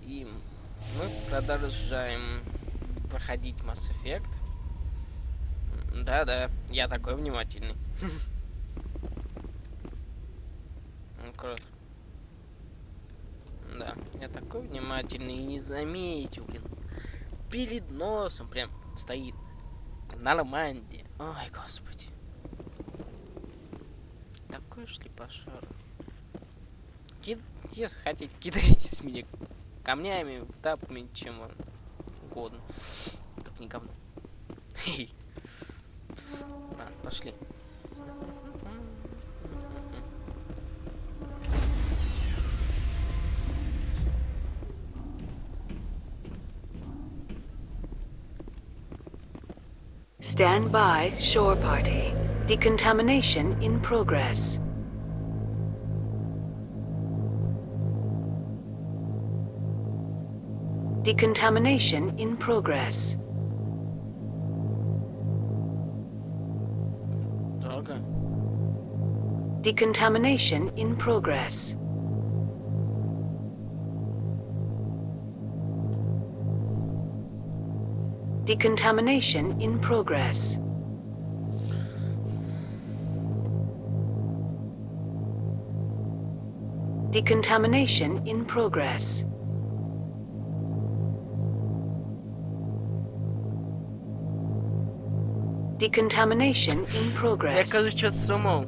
И мы продолжаем проходить Mass Effect. Да-да, я такой внимательный. Круто. Да, я такой внимательный и не заметил, блин. Перед носом прям стоит Нормандия. Ой, господи. Такой шлипошар. Если хотите, кидайтесь с меня камнями, тапками, чем угодно. Только не говно. Ладно, пошли. Stand by, shore party. Decontamination in progress. Decontamination in progress. Долго? Decontamination in progress. Decontamination in progress. Decontamination in progress. Decontamination in Я, progress. кажется, что-то сломал.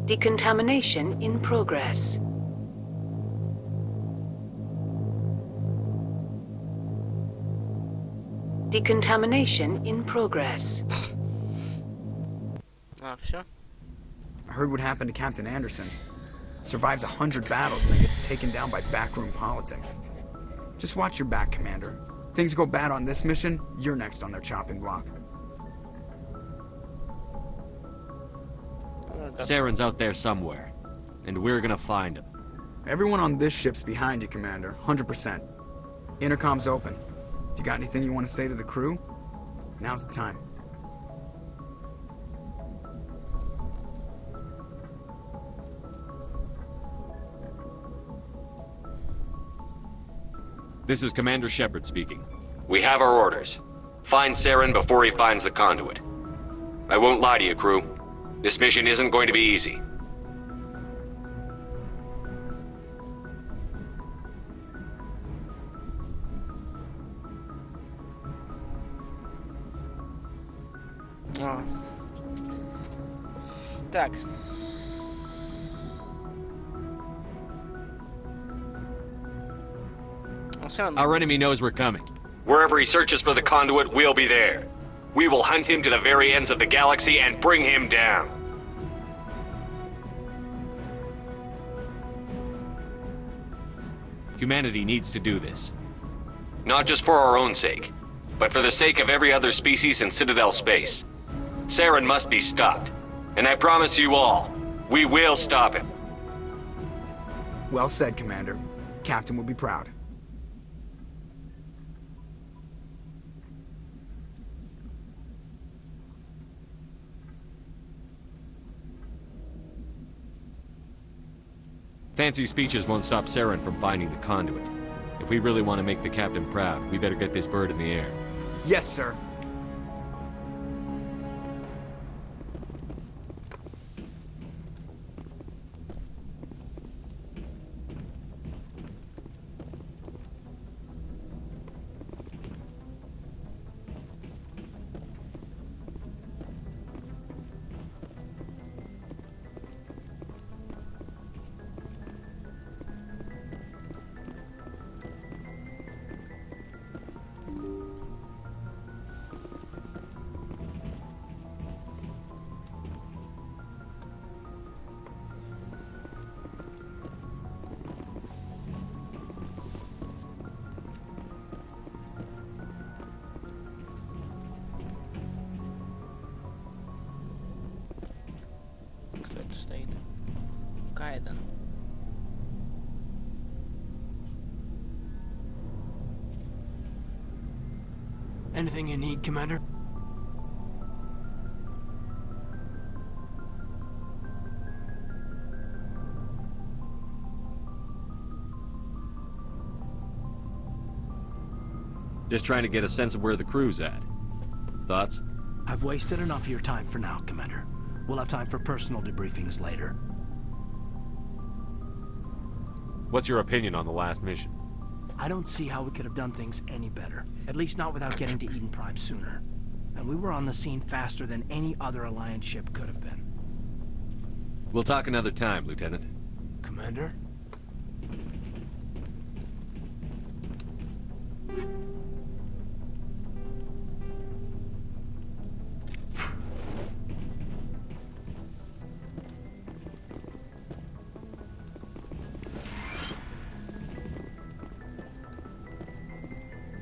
Decontamination in progress. Decontamination in progress. А, все? I heard what happened to Captain Anderson. Survives 100 battles and then gets taken down by backroom politics. Just watch your back, Commander. Things go bad on this mission, you're next on their chopping block. Saren's out there somewhere, and we're gonna find him. Everyone on this ship's behind you, Commander. 100%. Intercom's open. If you got anything you want to say to the crew, now's the time. This is Commander Shepard speaking. We have our orders. Find Saren before he finds the conduit. I won't lie to you, crew. This mission isn't going to be easy. А. Так. Our enemy knows we're coming. Wherever he searches for the conduit, we'll be there. We will hunt him to the very ends of the galaxy and bring him down. Humanity needs to do this. Not just for our own sake, but for the sake of every other species in Citadel space. Saren must be stopped. And I promise you all, we will stop him. Well said, Commander. Captain will be proud. Fancy speeches won't stop Saren from finding the conduit. If we really want to make the captain proud, we better get this bird in the air. Yes, sir. Кто это стоит? Кайден. Anything you need, Commander? Just trying to get a sense of where the crew's at. Thoughts? I've wasted enough of your time for now, Commander. We'll have time for personal debriefings later. What's your opinion on the last mission? I don't see how we could have done things any better. At least not without getting to Eden Prime sooner. And we were on the scene faster than any other Alliance ship could have been. We'll talk another time, Lieutenant. Commander?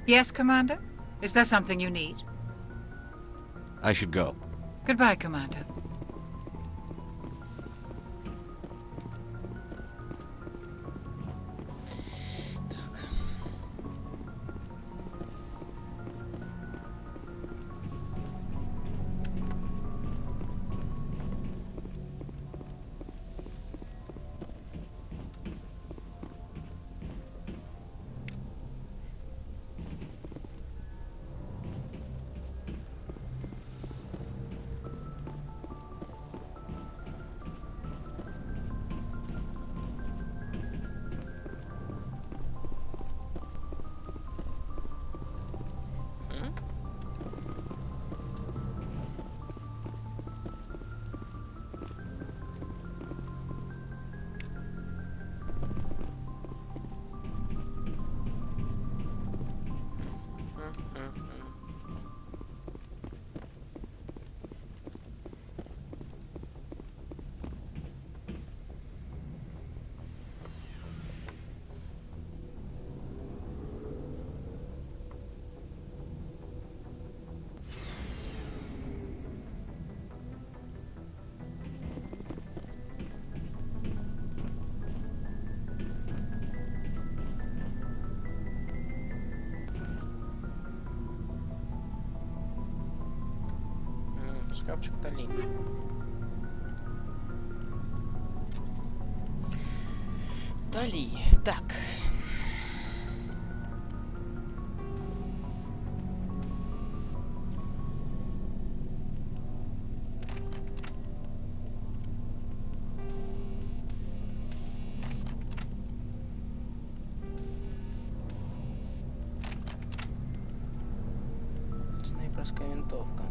Yes, Commander? Is there something you need? I should go. Goodbye, Commander. Шкафчик Тали. Тали. Так. Снайперская винтовка.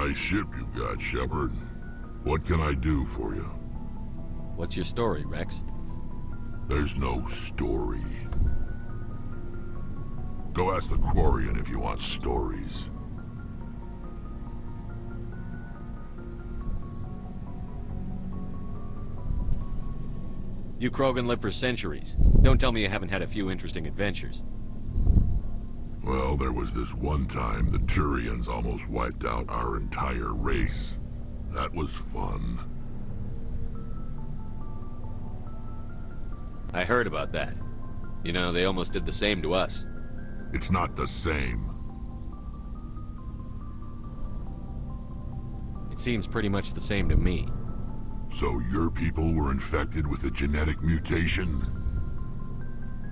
nice ship you've got, Shepard. What can I do for you? What's your story, Rex? There's no story. Go ask the Quarian if you want stories. You Krogan live for centuries. Don't tell me you haven't had a few interesting adventures. Well, there was this one time the Turians almost wiped out our entire race. That was fun. I heard about that. You know, they almost did the same to us. It's not the same. It seems pretty much the same to me. So your people were infected with a genetic mutation?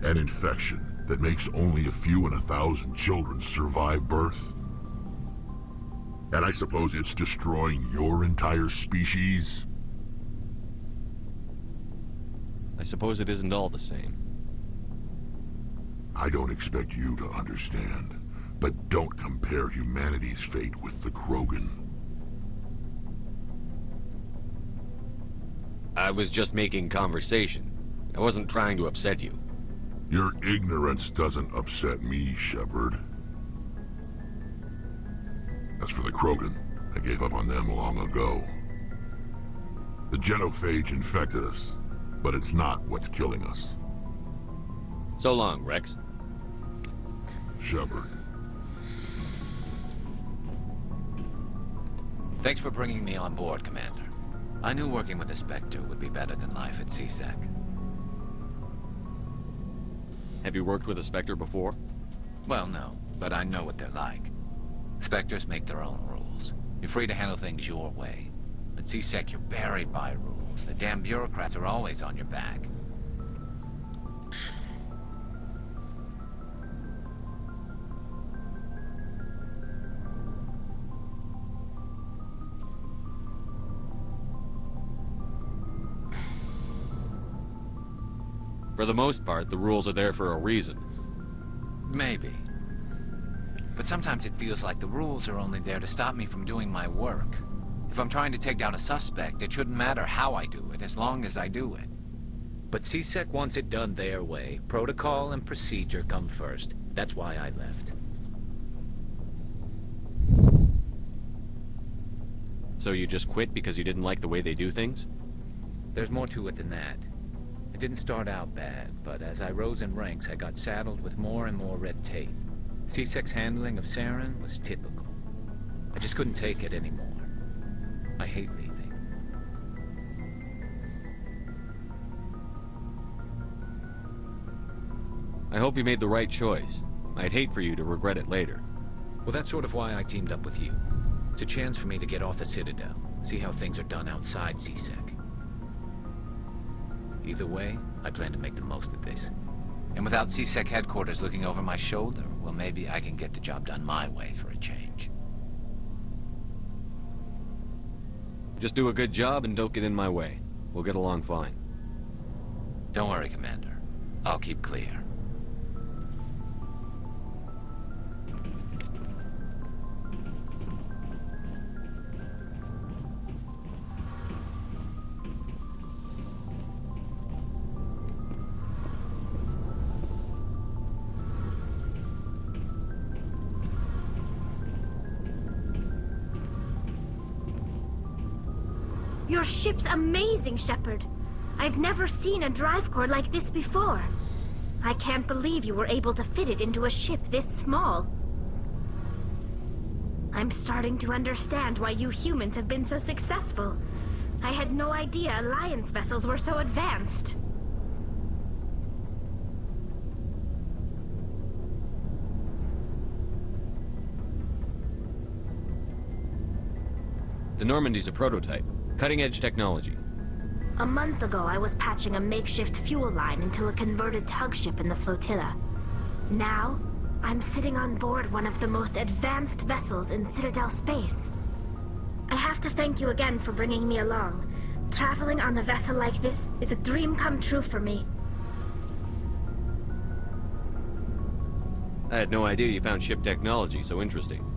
An infection that makes only a few in 1,000 children survive birth? And I suppose it's destroying your entire species? I suppose it isn't all the same. I don't expect you to understand, but don't compare humanity's fate with the Krogan. I was just making conversation. I wasn't trying to upset you. Your ignorance doesn't upset me, Shepard. As for the Krogan, I gave up on them long ago. The genophage infected us, but it's not what's killing us. So long, Rex. Shepard. Thanks for bringing me on board, Commander. I knew working with the Spectre would be better than life at CSEC. Have you worked with a Spectre before? Well, no, but I know what they're like. Spectres make their own rules. You're free to handle things your way. At CSEC, you're buried by rules. The damn bureaucrats are always on your back. For the most part, the rules are there for a reason. Maybe. But sometimes it feels like the rules are only there to stop me from doing my work. If I'm trying to take down a suspect, it shouldn't matter how I do it, as long as I do it. But CSEC wants it done their way. Protocol and procedure come first. That's why I left. So you just quit because you didn't like the way they do things? There's more to it than that. It didn't start out bad, but as I rose in ranks, I got saddled with more and more red tape. CSEC's handling of Saren was typical. I just couldn't take it anymore. I hate leaving. I hope you made the right choice. I'd hate for you to regret it later. Well, that's sort of why I teamed up with you. It's a chance for me to get off the Citadel, see how things are done outside CSEC. Either way, I plan to make the most of this. And without CSEC headquarters looking over my shoulder, well, maybe I can get the job done my way for a change. Just do a good job and don't get in my way. We'll get along fine. Don't worry, Commander. I'll keep clear. Your ship's amazing, Shepard. I've never seen a drive core like this before. I can't believe you were able to fit it into a ship this small. I'm starting to understand why you humans have been so successful. I had no idea Alliance vessels were so advanced. The Normandy's a prototype. Cutting-edge technology. A month ago, I was patching a makeshift fuel line into a converted tug ship in the flotilla. Now, I'm sitting on board one of the most advanced vessels in Citadel space. I have to thank you again for bringing me along. Traveling on a vessel like this is a dream come true for me. I had no idea you found ship technology so interesting.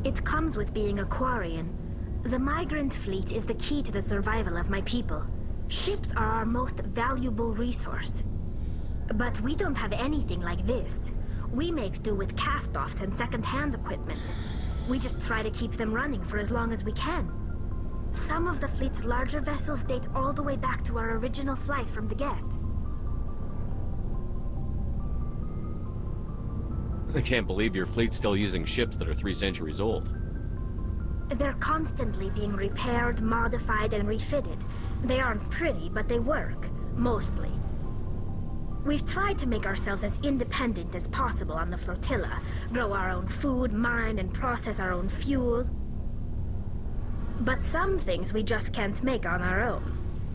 It comes with being a Quarian. The migrant fleet is the key to the survival of my people. Ships are our most valuable resource. But we don't have anything like this. We make do with cast-offs and second-hand equipment. We just try to keep them running for as long as we can. Some of the fleet's larger vessels date all the way back to our original flight from the Geth. I can't believe your fleet's still using ships that are 3 centuries old. They're constantly being repaired, modified, and refitted. They aren't pretty, but they work. Mostly. We've tried to make ourselves as independent as possible on the flotilla. Grow our own food, mine, and process our own fuel. But some things we just can't make on our own.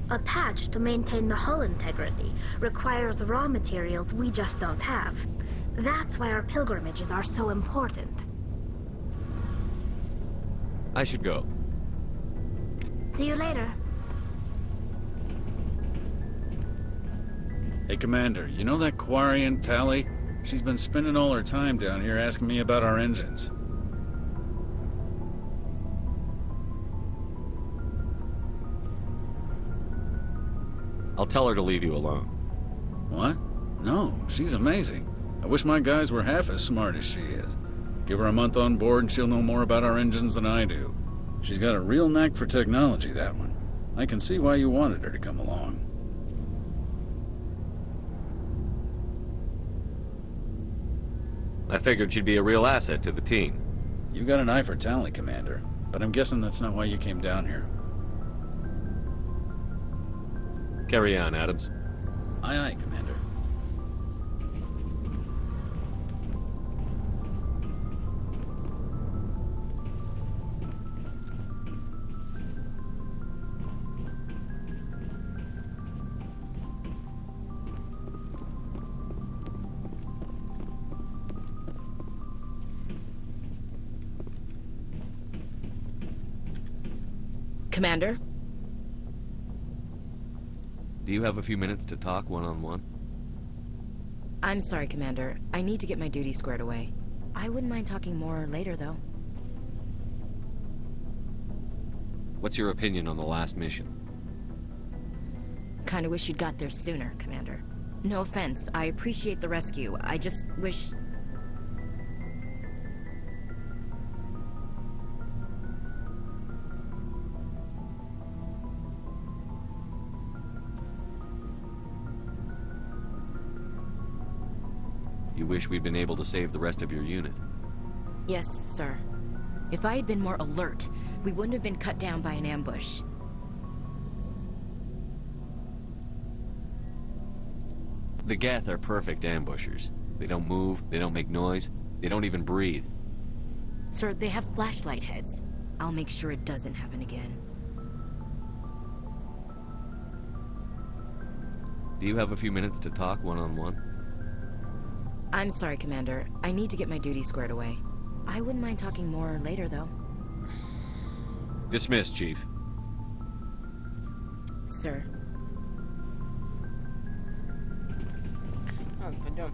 A patch to maintain the hull integrity requires raw materials we just don't have. That's why our pilgrimages are so important. I should go. See you later. Hey, Commander, you know that Quarian, Tally? She's been spending all her time down here asking me about our engines. I'll tell her to leave you alone. What? No, she's amazing. I wish my guys were half as smart as she is. Give her a month on board and she'll know more about our engines than I do. She's got a real knack for technology, that one. I can see why you wanted her to come along. I figured she'd be a real asset to the team. You got an eye for Tally, Commander, but I'm guessing that's not why you came down here. Carry on, Adams. Aye, aye, Commander. Commander? Do you have a few minutes to talk one-on-one? I'm sorry, Commander. I need to get my duty squared away. I wouldn't mind talking more later, though. What's your opinion on the last mission? Kinda wish you'd got there sooner, Commander. No offense, I appreciate the rescue. I just wish... You wish we'd been able to save the rest of your unit? Yes, sir. If I had been more alert, we wouldn't have been cut down by an ambush. The Geth are perfect ambushers. They don't move, they don't make noise, they don't even breathe. Sir, they have flashlight heads. I'll make sure it doesn't happen again. Do you have a few minutes to talk one-on-one? I'm sorry, Commander. I need to get my duty squared away. I wouldn't mind talking more later, though. Dismissed, Chief. Sir. Ладно, пойдем.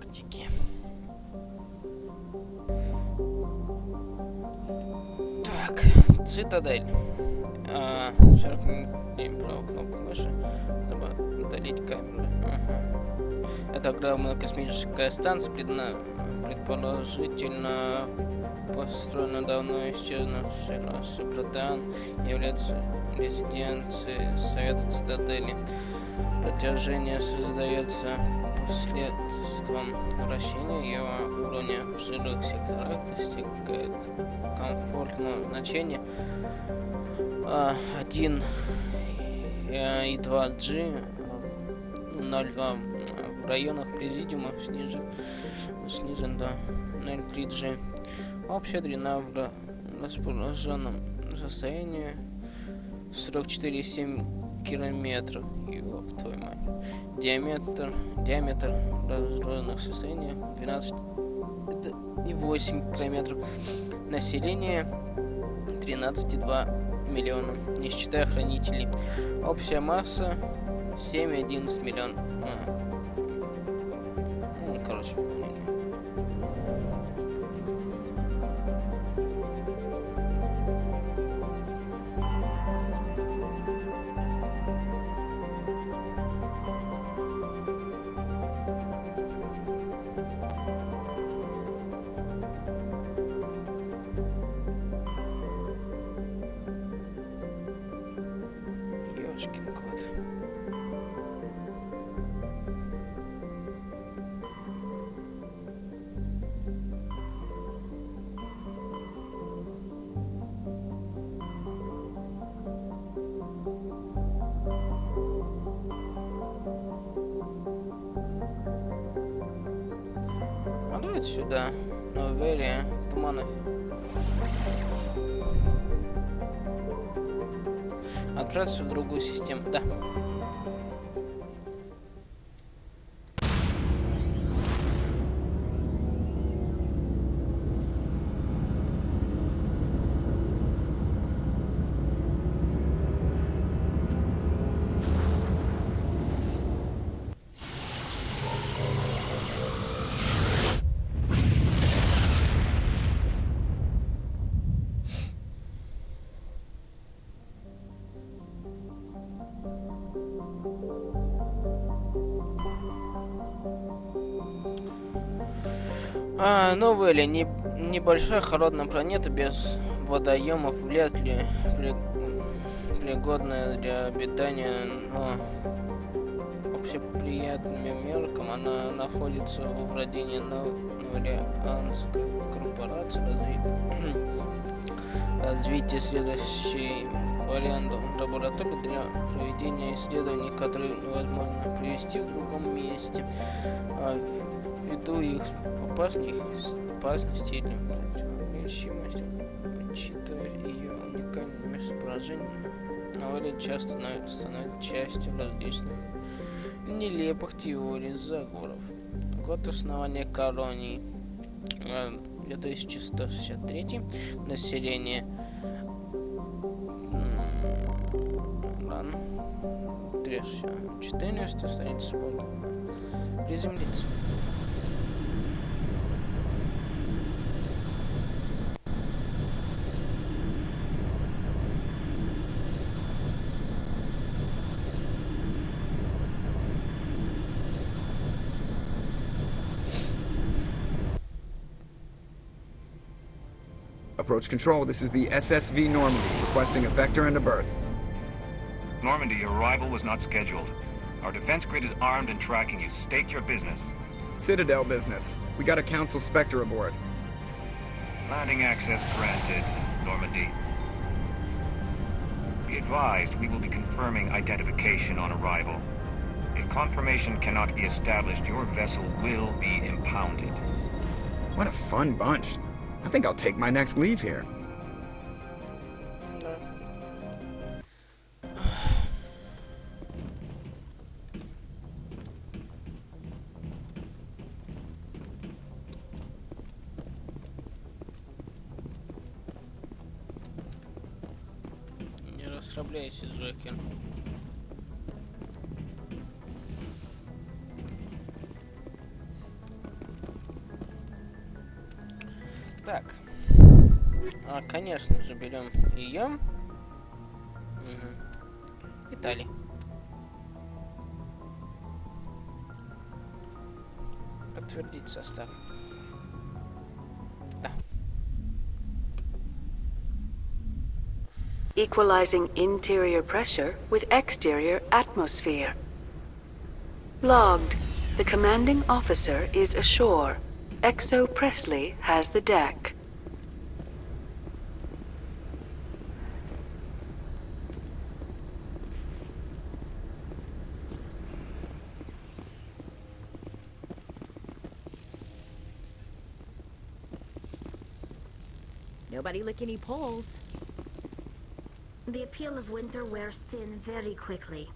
галактики. Так, цитадель. 40 минут правую кнопку мыши, чтобы удалить камеру. Ага. Это огромная космическая станция, предположительно построена давно исчезнувшей расы протеан, является резиденцией Совета Цитадели. Протяжение создается посредством вращения, его уровня в жилых секторах достигает комфортного значения 1 и 2G 0.2 в районах президиума снижен до 0.3G. Общая длина в расположенном состоянии 44,7 километров. Ёб твою мать. Диаметр в разрозненных состояниях 12,8 километров. Население 13,2 миллиона, не считая хранителей. Общая масса 7,11 миллионов. Короче, ёшкин кот. А давайте сюда, Новелия, туманы. Отправиться в другую систему, да. Новелия, небольшая холодная планета без водоемов, вряд ли пригодная для обитания, но общеприятными меркам она находится во владении Новорианской корпорации развития. Следующий вариант лаборатории для проведения исследований, которые невозможно провести в другом месте. Ввиду их опасности или неощимости, учитывая ее уникальное местоположение, Новелия часто становится частью различных нелепых теорий заговоров. Год основания колонии 2163, население 1400, страница приземлиться. Approach control, this is the SSV Normandy, requesting a vector and a berth. Normandy, your arrival was not scheduled. Our defense grid is armed and tracking you. State your business. Citadel business. We got a Council Spectre aboard. Landing access granted, Normandy. Be advised, we will be confirming identification on arrival. If confirmation cannot be established, your vessel will be impounded. What a fun bunch. I think I'll take my next leave here. Не расслабляйся, Джокер. Так, конечно же, берем ее. Виталий. Подтвердить состав. Да. Equalizing interior pressure with exterior atmosphere. Logged. The commanding officer is ashore. Exo Presley has the deck. Nobody lick any poles. The appeal of winter wears thin very quickly.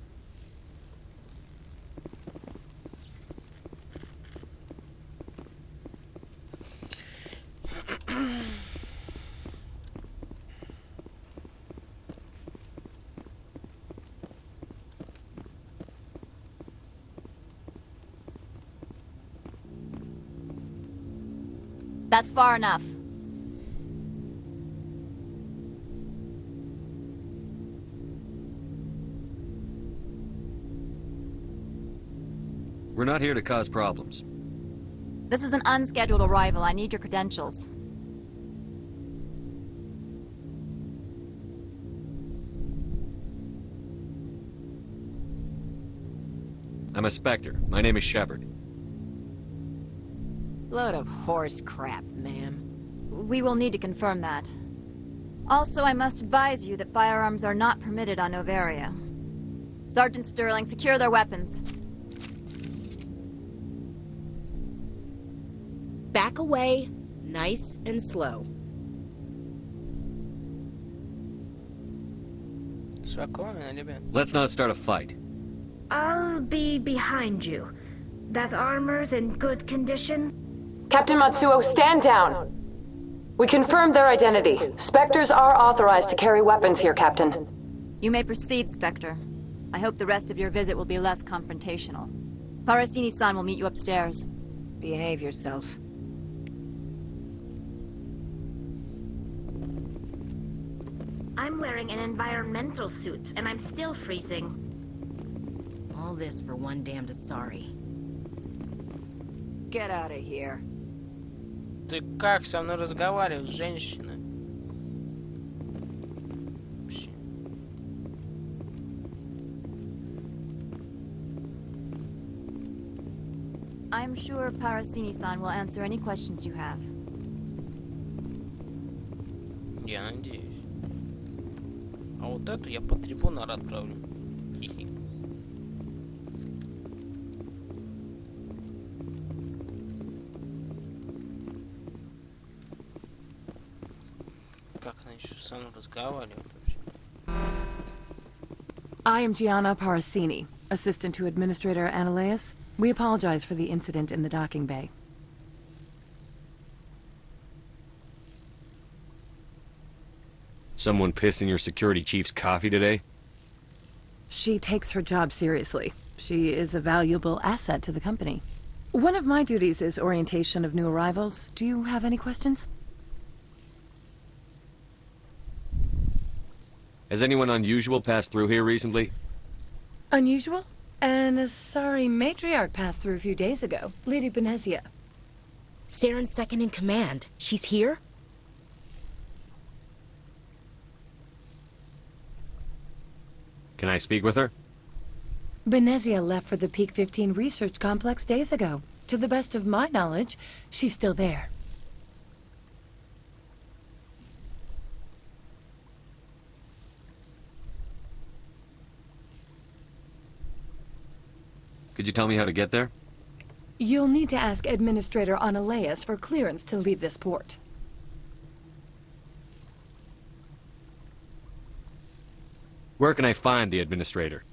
That's far enough. We're not here to cause problems. This is an unscheduled arrival. I need your credentials. I'm a Spectre. My name is Shepard. Load of horse crap, ma'am. We will need to confirm that. Also, I must advise you that firearms are not permitted on Novaria. Sergeant Sterling, secure their weapons. Back away, nice and slow. Let's not start a fight. I'll be behind you. That armor's in good condition? Captain Matsuo, stand down! We confirmed their identity. Spectres are authorized to carry weapons here, Captain. You may proceed, Spectre. I hope the rest of your visit will be less confrontational. Parasini-san will meet you upstairs. Behave yourself. I'm wearing an environmental suit, and I'm still freezing. All this for one damned Asari. Get out of here. Ты как со мной разговариваешь, женщина? I'm sure Parasini-san will answer any questions you have. Я надеюсь. А вот эту я по трибунал отправлю. Хи-хи. Как она еще со мной разговаривает вообще? I am Gianna Parasini, assistant to Administrator Ananias. We apologize for the incident in the docking bay. Someone pissed in your security chief's coffee today? She takes her job seriously. She is a valuable asset to the company. One of my duties is orientation of new arrivals. Do you have any questions? Has anyone unusual passed through here recently? Unusual? An Asari matriarch passed through a few days ago. Lady Benezia. Saren's second in command. She's here? Can I speak with her? Benezia left for the Peak 15 research complex days ago. To the best of my knowledge, she's still there. Could you tell me how to get there? You'll need to ask Administrator Ananias for clearance to leave this port. Where can I find the administrator?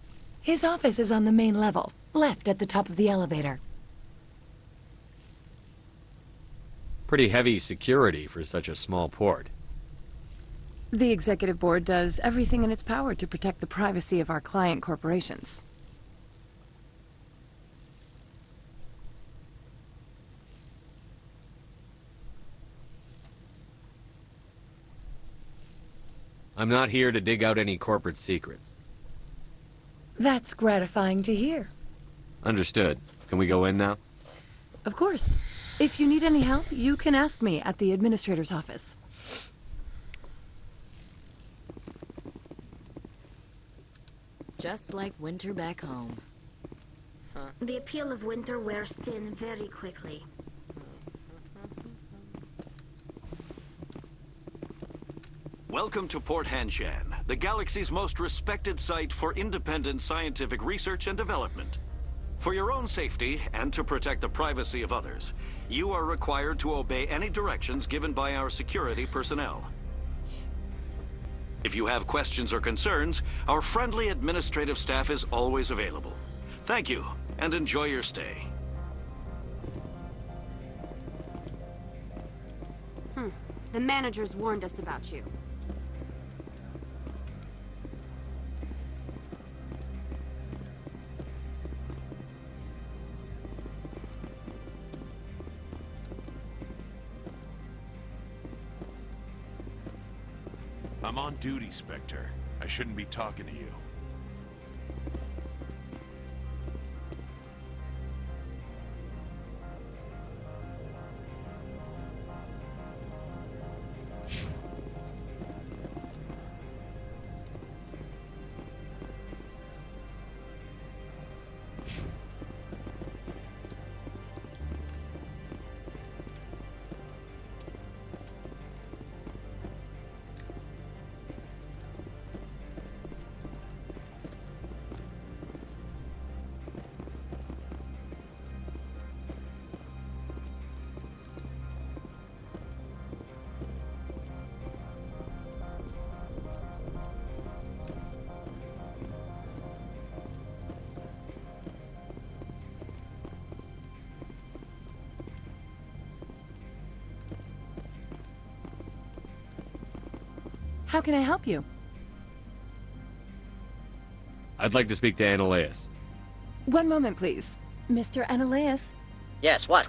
His office is on the main level, left at the top of the elevator. Pretty heavy security for such a small port. The Executive Board does everything in its power to protect the privacy of our client corporations. I'm not here to dig out any corporate secrets. That's gratifying to hear. Understood. Can we go in now? Of course. If you need any help, you can ask me at the Administrator's office. Just like winter back home. The appeal of winter wears thin very quickly. Welcome to Port Hanshan, the galaxy's most respected site for independent scientific research and development. For your own safety and to protect the privacy of others, you are required to obey any directions given by our security personnel. If you have questions or concerns, our friendly administrative staff is always available. Thank you, and enjoy your stay. The managers warned us about you. I'm on duty, Spectre. I shouldn't be talking to you. How can I help you? I'd like to speak to Annaleus. One moment, please. Mr. Annaleus? Yes, what?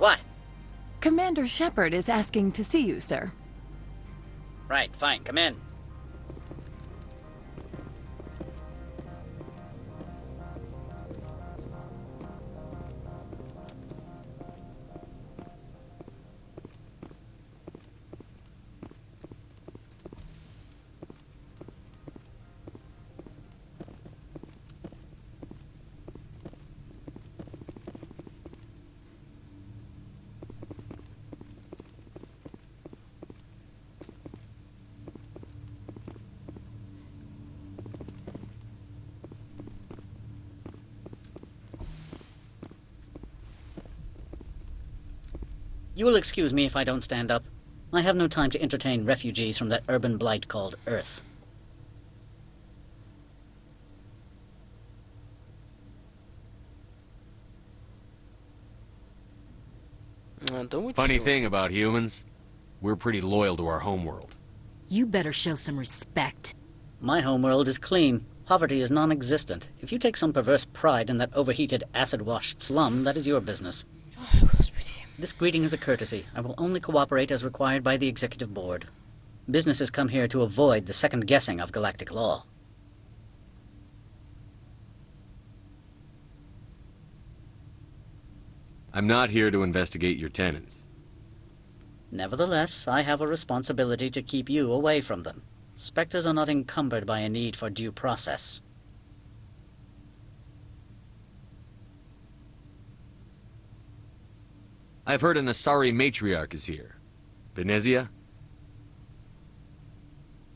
Commander Shepard is asking to see you, sir. Right, fine, come in. You will excuse me if I don't stand up. I have no time to entertain refugees from that urban blight called Earth. Funny thing about humans, we're pretty loyal to our homeworld. You better show some respect. My homeworld is clean. Poverty is non-existent. If you take some perverse pride in that overheated, acid-washed slum, that is your business. This greeting is a courtesy. I will only cooperate as required by the Executive Board. Businesses come here to avoid the second-guessing of galactic law. I'm not here to investigate your tenants. Nevertheless, I have a responsibility to keep you away from them. Spectres are not encumbered by a need for due process. I've heard an Asari matriarch is here. Venezia?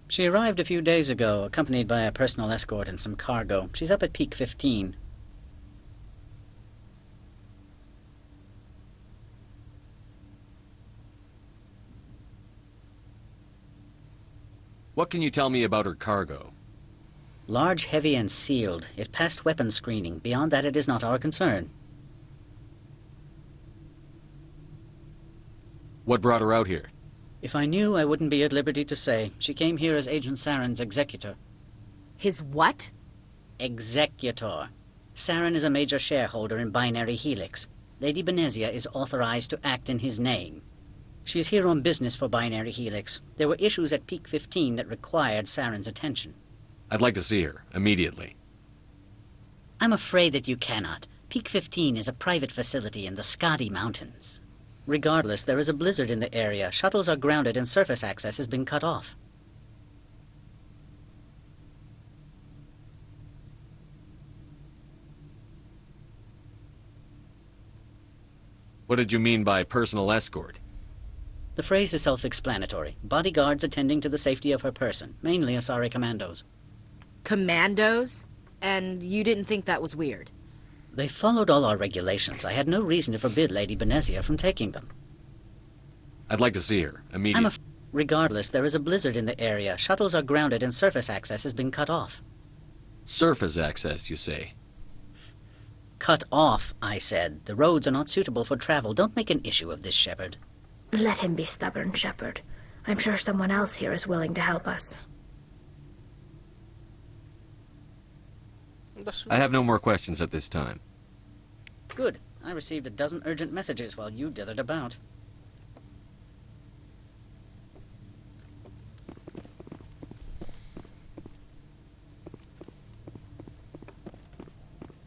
She arrived a few days ago, accompanied by a personal escort and some cargo. She's up at Peak 15. What can you tell me about her cargo? Large, heavy, and sealed. It passed weapons screening. Beyond that, it is not our concern. What brought her out here? If I knew, I wouldn't be at liberty to say. She came here as Agent Saren's executor. His what? Executor. Saren is a major shareholder in Binary Helix. Lady Venezia is authorized to act in his name. She is here on business for Binary Helix. There were issues at Peak 15 that required Saren's attention. I'd like to see her, immediately. I'm afraid that you cannot. Peak 15 is a private facility in the Skadi Mountains. Regardless, there is a blizzard in the area. Shuttles are grounded and surface access has been cut off. What did you mean by personal escort? The phrase is self-explanatory. Bodyguards attending to the safety of her person, mainly Asari commandos. Commandos? And you didn't think that was weird? They followed all our regulations. I had no reason to forbid Lady Benezia from taking them. I'd like to see her, immediately. Regardless, there is a blizzard in the area. Shuttles are grounded and surface access has been cut off. Surface access, you say? Cut off, I said. The roads are not suitable for travel. Don't make an issue of this, Shepard. Let him be stubborn, Shepard. I'm sure someone else here is willing to help us. I have no more questions at this time. Good. I received a dozen urgent messages while you dithered about.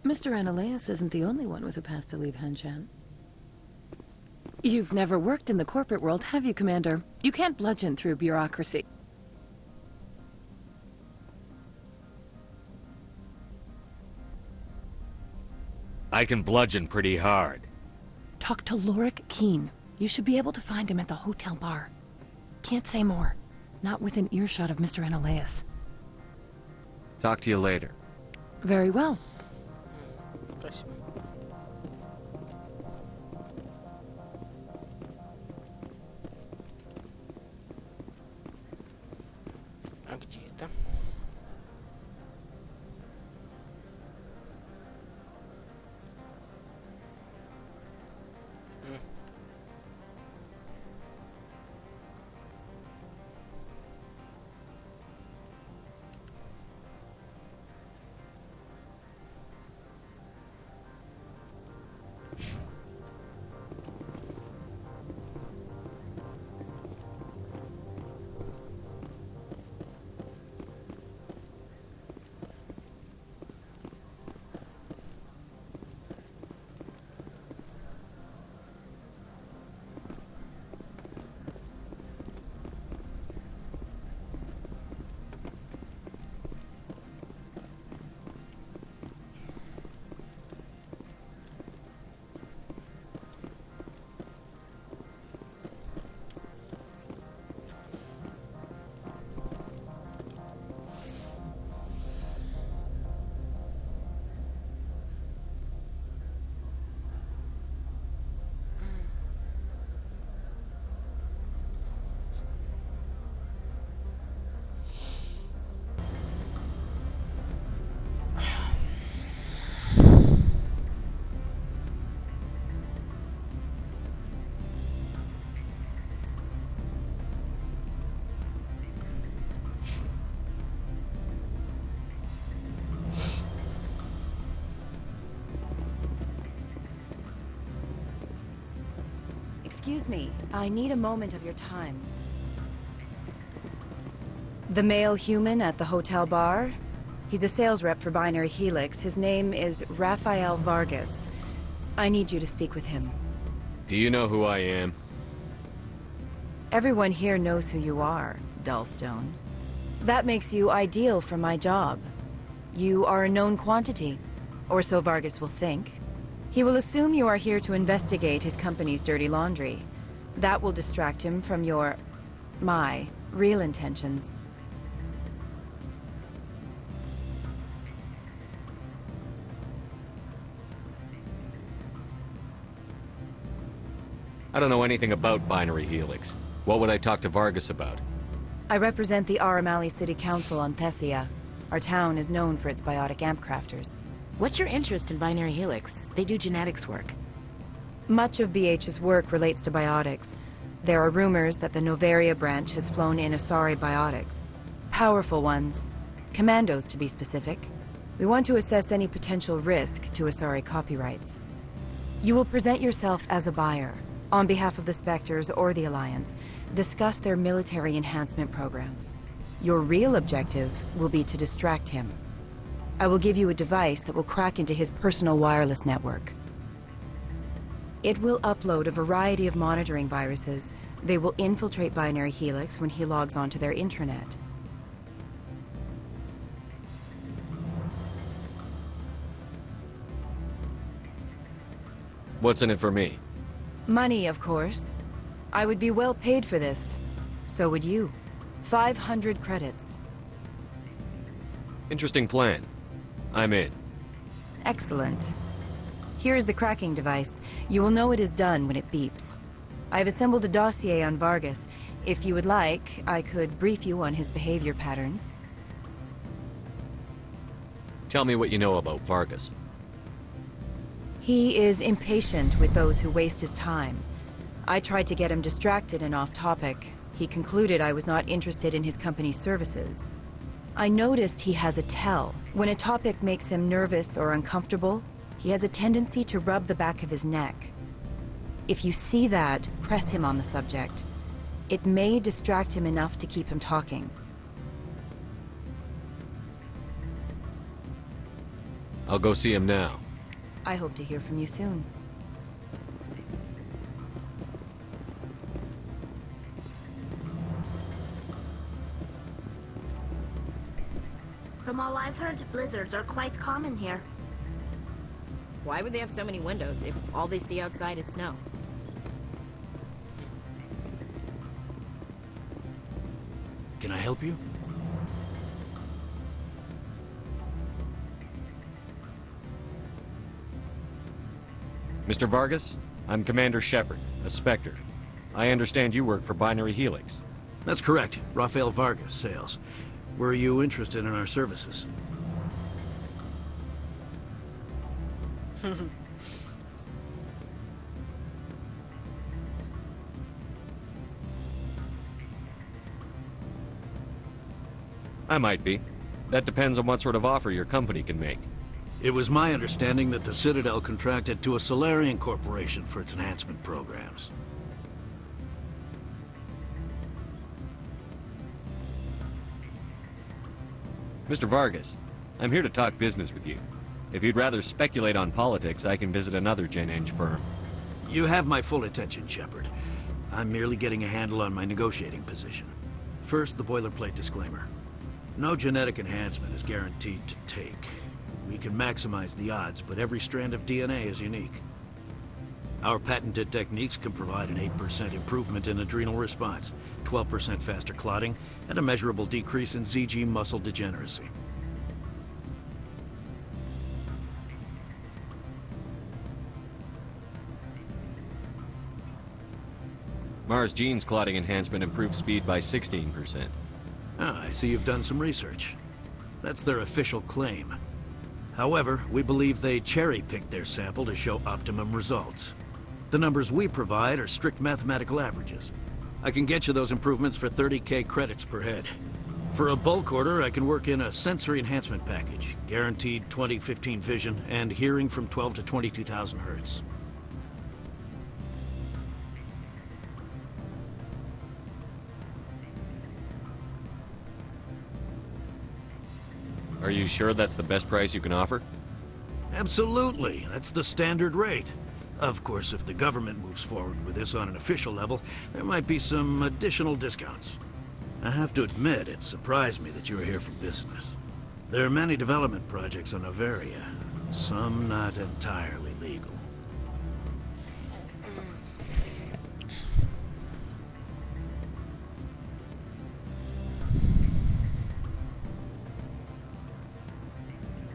Mr. Ananias isn't the only one with a pass to leave Hanshan. You've never worked in the corporate world, have you, Commander? You can't bludgeon through bureaucracy. I can bludgeon pretty hard. Talk to Lorik Keene. You should be able to find him at the hotel bar. Can't say more. Not within earshot of Mr. Ananias. Talk to you later. Very well. Спасибо. А где это? Excuse me, I need a moment of your time. The male human at the hotel bar? He's a sales rep for Binary Helix. His name is Rafael Vargas. I need you to speak with him. Do you know who I am? Everyone here knows who you are, Dullstone. That makes you ideal for my job. You are a known quantity, or so Vargas will think. He will assume you are here to investigate his company's dirty laundry. That will distract him from my real intentions. I don't know anything about Binary Helix. What would I talk to Vargas about? I represent the Aramali City Council on Thessia. Our town is known for its biotic amp crafters. What's your interest in Binary Helix? They do genetics work. Much of BH's work relates to biotics. There are rumors that the Novaria branch has flown in Asari biotics. Powerful ones. Commandos, to be specific. We want to assess any potential risk to Asari copyrights. You will present yourself as a buyer, on behalf of the Spectres or the Alliance. Discuss their military enhancement programs. Your real objective will be to distract him. I will give you a device that will crack into his personal wireless network. It will upload a variety of monitoring viruses. They will infiltrate Binary Helix when he logs onto their intranet. What's in it for me? Money, of course. I would be well paid for this. So would you. 500 credits. Interesting plan. I'm in. Excellent. Here is the cracking device. You will know it is done when it beeps. I have assembled a dossier on Vargas. If you would like, I could brief you on his behavior patterns. Tell me what you know about Vargas. He is impatient with those who waste his time. I tried to get him distracted and off topic. He concluded I was not interested in his company's services. I noticed he has a tell. When a topic makes him nervous or uncomfortable, he has a tendency to rub the back of his neck. If you see that, press him on the subject. It may distract him enough to keep him talking. I'll go see him now. I hope to hear from you soon. From all I've heard, blizzards are quite common here. Why would they have so many windows if all they see outside is snow? Can I help you? Mr. Vargas, I'm Commander Shepard, a Spectre. I understand you work for Binary Helix. That's correct. Rafael Vargas, sales. Were you interested in our services? I might be. That depends on what sort of offer your company can make. It was my understanding that the Citadel contracted to a Solarian corporation for its enhancement programs. Mr. Vargas, I'm here to talk business with you. If you'd rather speculate on politics, I can visit another Gen Eng firm. You have my full attention, Shepard. I'm merely getting a handle on my negotiating position. First, the boilerplate disclaimer. No genetic enhancement is guaranteed to take. We can maximize the odds, but every strand of DNA is unique. Our patented techniques can provide an 8% improvement in adrenal response, 12% faster clotting, and a measurable decrease in ZG muscle degeneracy. Mars Gene's clotting enhancement improves speed by 16%. Ah, I see you've done some research. That's their official claim. However, we believe they cherry-picked their sample to show optimum results. The numbers we provide are strict mathematical averages. I can get you those improvements for 30K credits per head. For a bulk order, I can work in a sensory enhancement package, guaranteed 20/15 vision, and hearing from 12 to 22,000 hertz. Are you sure that's the best price you can offer? Absolutely. That's the standard rate. Of course, if the government moves forward with this on an official level, there might be some additional discounts. I have to admit, it surprised me that you were here for business. There are many development projects on Noveria, some not entirely legal.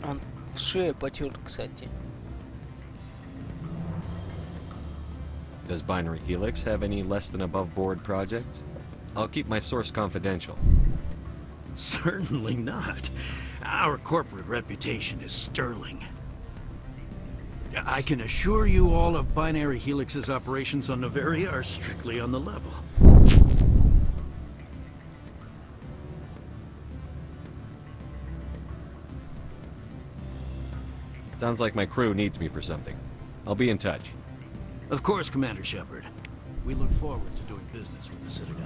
Он в шею потер, кстати. Does Binary Helix have any less than above board projects? I'll keep my source confidential. Certainly not. Our corporate reputation is sterling. I can assure you all of Binary Helix's operations on Noveria are strictly on the level. Sounds like my crew needs me for something. I'll be in touch. Of course, Commander Shepard. We look forward to doing business with the Citadel.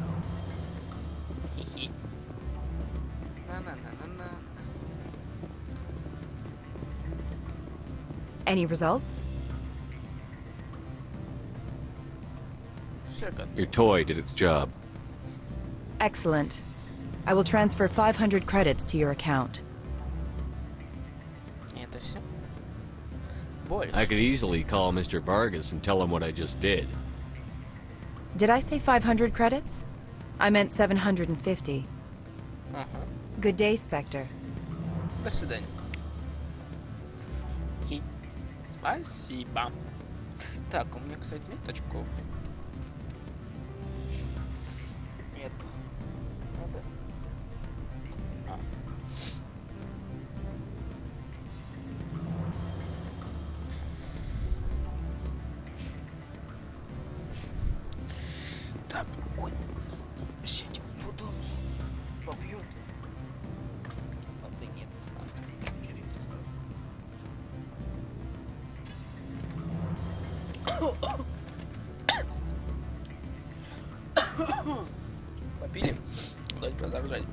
Any results? Your toy did its job. Excellent. I will transfer 500 credits to your account. Это все? I could easily call Mr. Vargas and tell him what I just did. Did I say 500 credits? I meant 750. Good day, Spectre. До свидания. Спасибо. Так, у меня, кстати, нет очков. Нет. Надо. Так, ой. Сидим поудобнее. Попью. Воды нет. Попили? Давайте продолжать.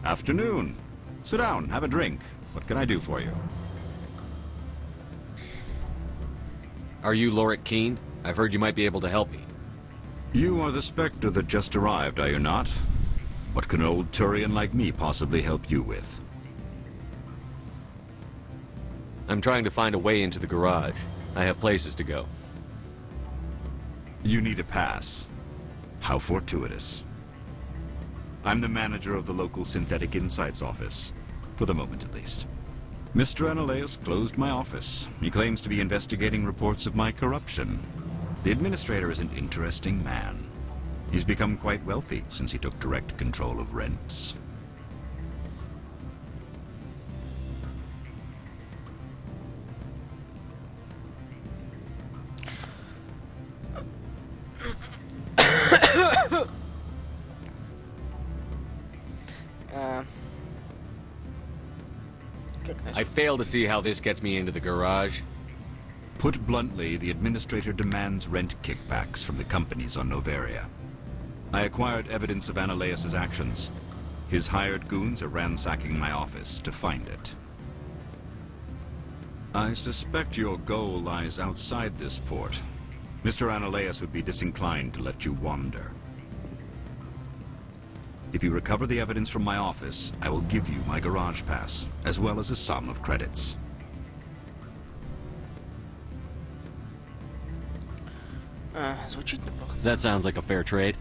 Afternoon. Sit down, have a drink. What can I do for you? Are you Lorik Keene? I've heard you might be able to help me. You are the Spectre that just arrived, are you not? What can an old Turian like me possibly help you with? I'm trying to find a way into the garage. I have places to go. You need a pass. How fortuitous. I'm the manager of the local Synthetic Insights office. For the moment, at least. Mr. Analaeus closed my office. He claims to be investigating reports of my corruption. The administrator is an interesting man. He's become quite wealthy since he took direct control of rents. I fail to see how this gets me into the garage. Put bluntly, the administrator demands rent kickbacks from the companies on Noveria. I acquired evidence of Analaeus' actions. His hired goons are ransacking my office to find it. I suspect your goal lies outside this port. Mr. Analaeus would be disinclined to let you wander. If you recover the evidence from my office, I will give you my garage pass, as well as a sum of credits. That sounds like a fair trade.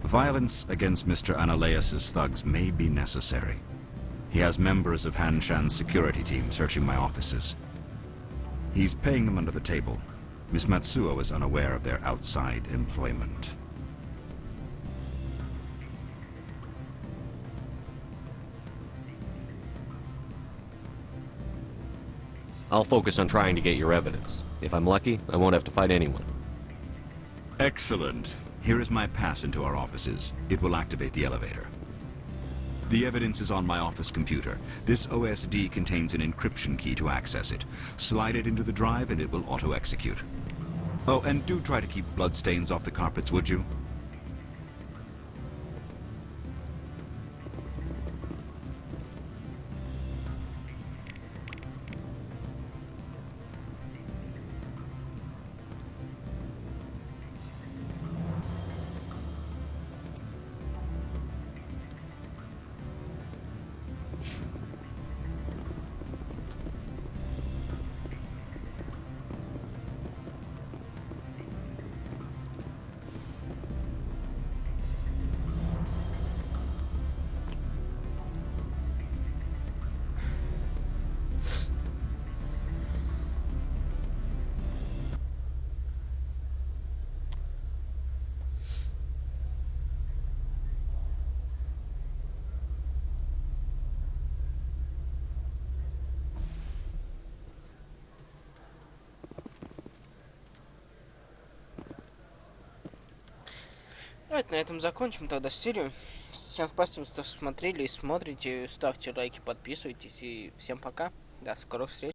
Violence against Mr. Analaeus' thugs may be necessary. He has members of Hanshan's security team searching my offices. He's paying them under the table. Miss Matsuo is unaware of their outside employment. I'll focus on trying to get your evidence. If I'm lucky, I won't have to fight anyone. Excellent. Here is my pass into our offices. It will activate the elevator. The evidence is on my office computer. This OSD contains an encryption key to access it. Slide it into the drive and it will auto-execute. Oh, and do try to keep bloodstains off the carpets, would you? Давайте на этом закончим тогда серию. Всем спасибо, что смотрели и смотрите. Ставьте лайки, подписывайтесь. И всем пока. До скорых встреч.